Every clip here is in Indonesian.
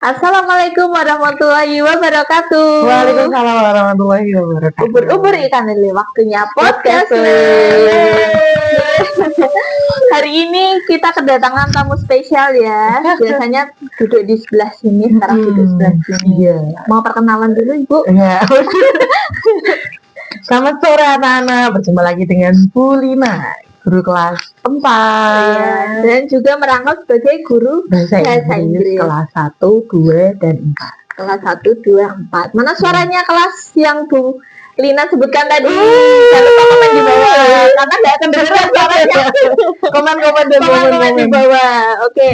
Assalamualaikum warahmatullahi wabarakatuh. Waalaikumsalam warahmatullahi wabarakatuh. Ubur-ubur ikan lele, waktunya podcast. Hari ini kita kedatangan tamu spesial ya. Biasanya duduk di sebelah sini, sekarang duduk sebelah sini. Mau perkenalan dulu Ibu? Ya. Selamat sore anak-anak, berjumpa lagi dengan Bu Lina, guru kelas 4. Iya, dan juga merangkap sebagai guru bahasa Inggris kelas 1, 2, dan 4. Kelas 1, 2, 4. Mana suaranya kelas yang Bu Lina sebutkan tadi? Jangan lupa komen di bawah, karena nggak akan dengar suaranya. Komen di bawah. Oke.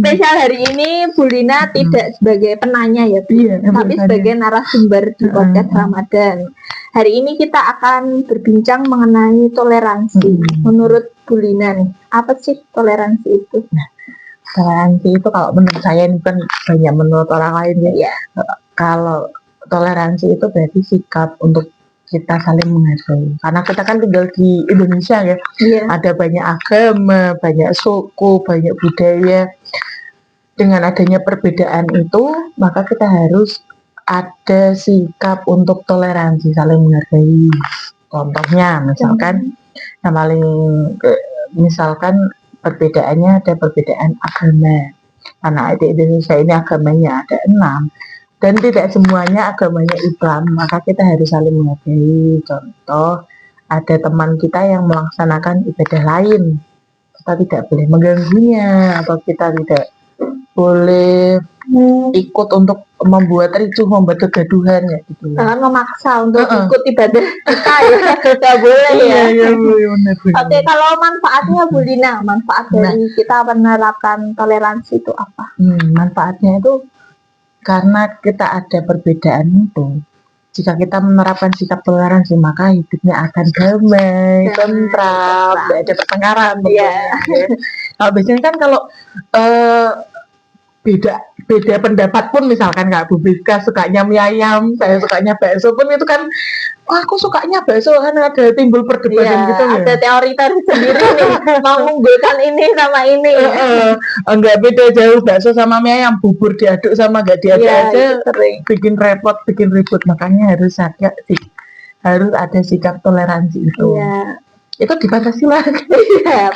Spesial hari ini Bu Lina tidak sebagai penanya ya, tapi sebagai narasumber di podcast Ramadan. Hari ini kita akan berbincang mengenai toleransi. Menurut Bu Lina nih, apa sih toleransi itu? Nah, toleransi itu kalau menurut saya ini kan banyak menurut orang lain ya. Kalau toleransi itu berarti sikap untuk kita saling menghargai. Karena kita kan tinggal di Indonesia ya. Ada banyak agama, banyak suku, banyak budaya. Dengan adanya perbedaan itu, maka kita harus ada sikap untuk toleransi, saling menghargai. Contohnya misalkan perbedaannya ada perbedaan agama. Karena di Indonesia ini agamanya ada 6 dan tidak semuanya agamanya Islam, maka kita harus saling menghargai. Contoh, ada teman kita yang melaksanakan ibadah lain, kita tidak boleh mengganggunya, atau kita tidak boleh ikut untuk membuat ricuh, membuat kegaduhan ya gitu. Jangan memaksa untuk ikut ibadah kita ya, nggak boleh ya. Oke, kalau manfaatnya Bu Lina, manfaat dari kita menerapkan toleransi itu apa? Manfaatnya itu karena kita ada perbedaan itu. Jika kita menerapkan sikap toleransi, maka hidupnya akan damai, tentram, tidak ada pertengkaran. Kalau biasanya kan kalau beda pendapat pun, misalkan Kak Bu Biska sukanya mie ayam, saya sukanya bakso pun, itu kan aku sukanya bakso, kan ada timbul perdebatan gitu ya. Ada teori sendiri nih, mau mengunggulkan ini sama ini. Enggak beda jauh, bakso sama mie ayam, bubur diaduk sama enggak diaduk aja bikin repot, bikin ribut. Makanya harus ada sikap toleransi itu. Itu di Pancasila.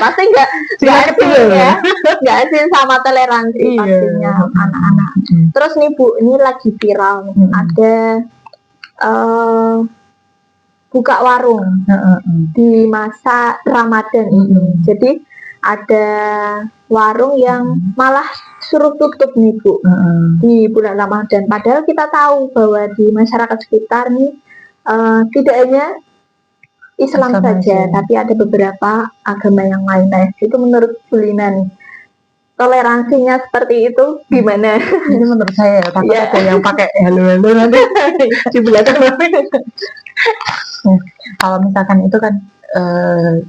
Pasti nggak asing ya, nggak asing sama toleransi pastinya anak-anak. Terus nih Bu, ini lagi viral nih, ada buka warung di masa Ramadan ini. Jadi ada warung yang malah suruh tutup nih Bu di bulan Ramadan. Padahal kita tahu bahwa di masyarakat sekitar nih tidak hanya Islam saja, tapi ada beberapa agama yang lain. Nah, itu menurut Bu Lina nih, toleransinya seperti itu gimana? Ini menurut saya takut ada yang pakai halo-halo nanti di belakang. Kalau misalkan itu kan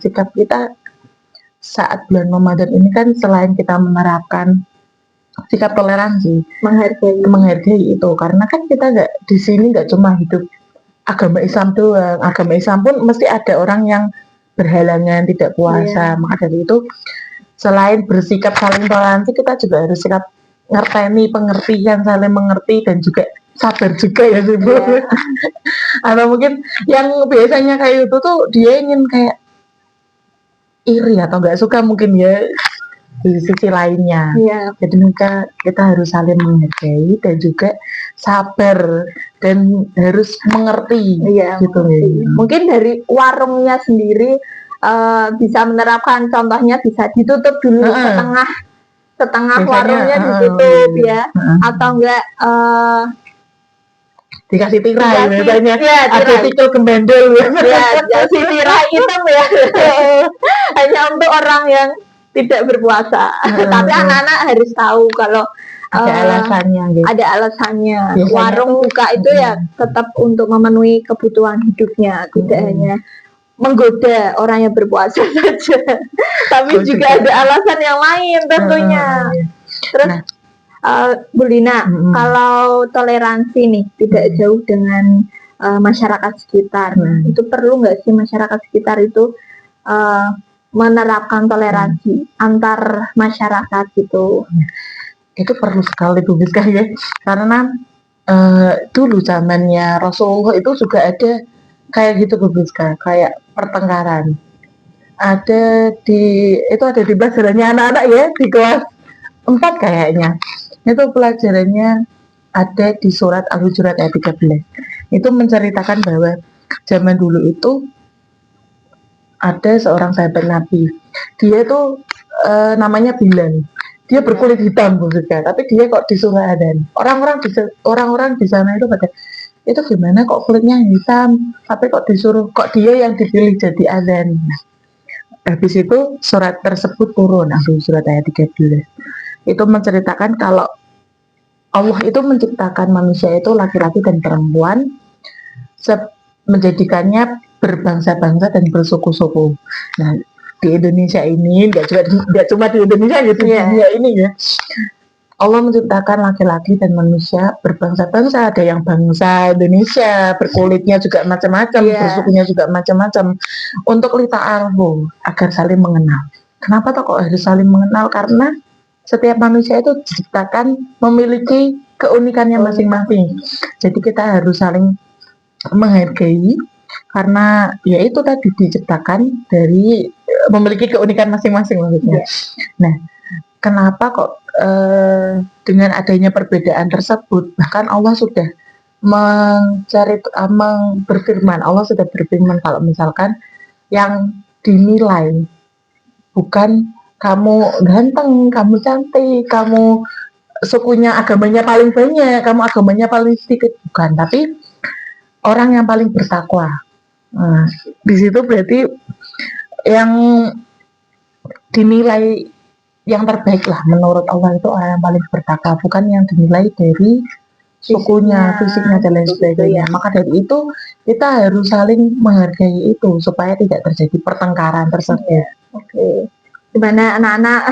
sikap kita saat bulan Ramadan ini kan, selain kita menerapkan sikap toleransi, menghargai itu, karena kan kita di sini nggak cuma hidup agama Islam doang. Agama Islam pun mesti ada orang yang berhalangan, tidak puasa. Maka dari itu, selain bersikap saling toleransi, kita juga harus sikap pengertian, saling mengerti, dan juga sabar juga ya sih Bu. Atau mungkin yang biasanya kayak itu tuh dia ingin kayak iri atau nggak suka mungkin ya di sisi lainnya. Jadi kita harus saling menghargai dan juga sabar dan harus mengerti gitu. Mungkin dari warungnya sendiri bisa menerapkan, contohnya bisa ditutup dulu setengah warungnya ditutup ya, atau enggak dikasih tirai biasanya, ada tikul gembendel dikasih tirai hitam ya. Hanya untuk orang yang tidak berpuasa. Tapi anak-anak harus tahu kalau ada alasannya. Biasanya warung buka itu ya tetap untuk memenuhi kebutuhan hidupnya, tidak hanya menggoda orang yang berpuasa saja, tapi juga ada alasan yang lain tentunya. Terus Bu Lina, kalau toleransi nih tidak jauh dengan masyarakat sekitar, itu perlu nggak sih masyarakat sekitar itu menerapkan toleransi antar masyarakat gitu? itu perlu sekali Bu Rizka ya, karena dulu zamannya Rasulullah itu juga ada kayak gitu Bu Rizka, kayak pertengkaran. Ada di pelajarannya anak-anak ya, di kelas 4 kayaknya. Itu pelajarannya ada di surat Al-Hujurat ayat 13. Itu menceritakan bahwa zaman dulu itu ada seorang sahabat Nabi. Dia tuh namanya Bilal. Dia berkulit hitam Bu Rizka, tapi dia kok disuruh adzan. Orang-orang di sana itu pada, itu gimana kok kulitnya hitam, tapi kok dia yang dipilih jadi adzan. Habis itu surat tersebut turun, surat ayat 13. Itu menceritakan kalau Allah itu menciptakan manusia itu laki-laki dan perempuan, menjadikannya berbangsa-bangsa dan bersuku-suku. Nah, di Indonesia ini nggak cuma di Indonesia gitu ya, ini ya. Allah menciptakan laki-laki dan manusia berbangsa-bangsa, ada yang bangsa Indonesia, berkulitnya juga macam-macam, bersukunya juga macam-macam, untuk lita'arufu, agar saling mengenal. Kenapa kok harus saling mengenal? Karena setiap manusia itu diciptakan memiliki keunikannya masing-masing. Jadi kita harus saling menghargai, karena ya itu tadi diciptakan dari memiliki keunikan masing-masing maksudnya. Nah, kenapa kok dengan adanya perbedaan tersebut, bahkan Allah sudah berfirman, Allah sudah berfirman kalau misalkan yang dinilai bukan kamu ganteng, kamu cantik, kamu sukunya agamanya paling banyak, kamu agamanya paling sedikit, bukan, tapi orang yang paling bertakwa. Nah, di situ berarti yang dinilai yang terbaik lah menurut Allah itu orang yang paling bertakwa, bukan yang dinilai dari sukunya, fisiknya dan lain sebagainya. Maka dari itu kita harus saling menghargai itu supaya tidak terjadi pertengkaran tersebut. Oke. Gimana anak-anak?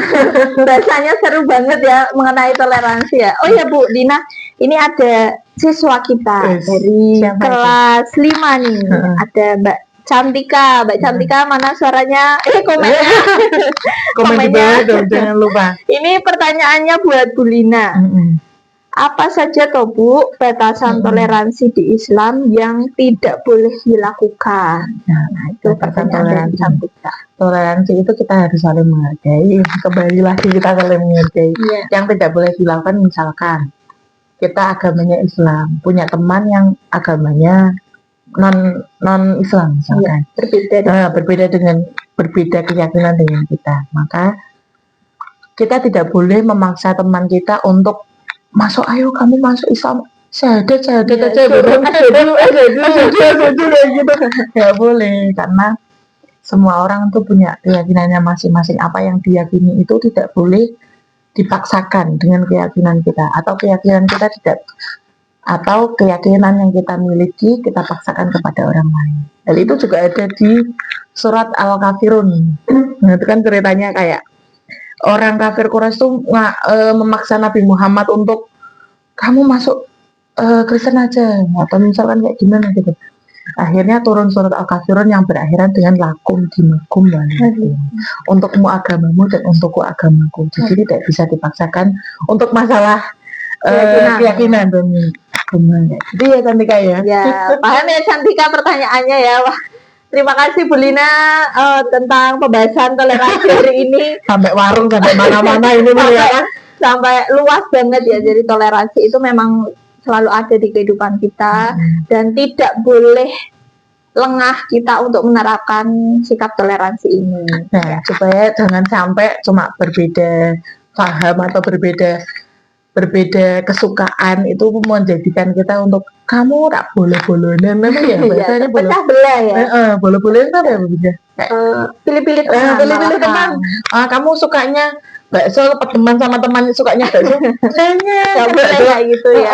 Bahasanya seru banget ya mengenai toleransi ya. Oh ya Bu Dina, ini ada siswa kita dari kelas 5 nih. Ada Mbak Cantika. Mbak Cantika, mana suaranya? Komennya. Komen di bawah dong, jangan lupa. Ini pertanyaannya buat Bu Lina. Apa saja toh Bu batasan toleransi di Islam yang tidak boleh dilakukan? Nah itu pertanyaan dari Cantika. Toleransi itu kita harus saling menghargai. Kembali lagi kita saling menghargai. Yang tidak boleh dilakukan, misalkan kita agamanya Islam, punya teman yang agamanya non Islam misalkan, berbeda keyakinan dengan kita, maka kita tidak boleh memaksa teman kita untuk masuk, ayo kamu masuk Islam, syahadat aja, gitu, nggak boleh, karena semua orang tuh punya keyakinannya masing-masing. Apa yang diyakini itu tidak boleh dipaksakan dengan keyakinan kita, atau keyakinan kita tidak, atau keyakinan yang kita miliki kita paksakan kepada orang lain. Dan itu juga ada di surat Al-Kafirun. Nah, itu kan ceritanya kayak orang kafir Quraisy tuh memaksa Nabi Muhammad untuk kamu masuk Kristen aja, atau misalkan kayak gimana gitu. Akhirnya turun surat Al-Kafirun yang berakhiran dengan lakum dinukum walikum, untukmu agamamu dan untukku agamaku. Jadi tidak bisa dipaksakan untuk masalah keyakinan dan agama. Jadi ya Cantika ya. Ya, paham ya Cantika pertanyaannya ya. Wah, terima kasih Bu Lina tentang pembahasan toleransi hari ini. Sampai warung, sampai mana-mana ini ya. Sampai luas banget ya. Jadi toleransi itu memang selalu ada di kehidupan kita, dan tidak boleh lengah kita untuk menerapkan sikap toleransi ini. Nah, supaya jangan sampai cuma berbeda paham atau berbeda kesukaan itu menjadikan kita untuk kamu tak boleh-bolehan, memang ya bahasanya pecah belah ya. Boleh-bolehan apa ya begitu? Pilih-pilih teman. Kamu sukanya bakso, teman sama teman sukanya bakso, nggak boleh kayak gitu ya.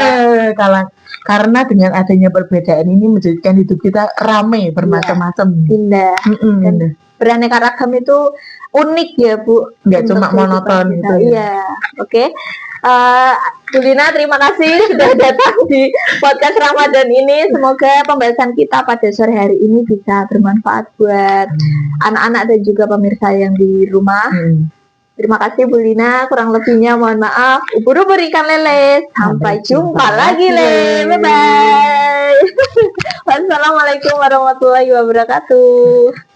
Karena dengan adanya perbedaan ini menjadikan hidup kita ramai, bermacam-macam, indah, dan beraneka ragam itu unik ya Bu, nggak cuma monoton gitu ya. Iya, oke. Bu Lina, terima kasih sudah datang di podcast Ramadan ini. Semoga pembahasan kita pada sore hari ini bisa bermanfaat buat anak-anak dan juga pemirsa yang di rumah. Terima kasih Bu Lina, kurang lebihnya mohon maaf. Ubur-ubur ikan lele. Sampai jumpa lagi Le. Bye bye. Wassalamualaikum warahmatullahi wabarakatuh.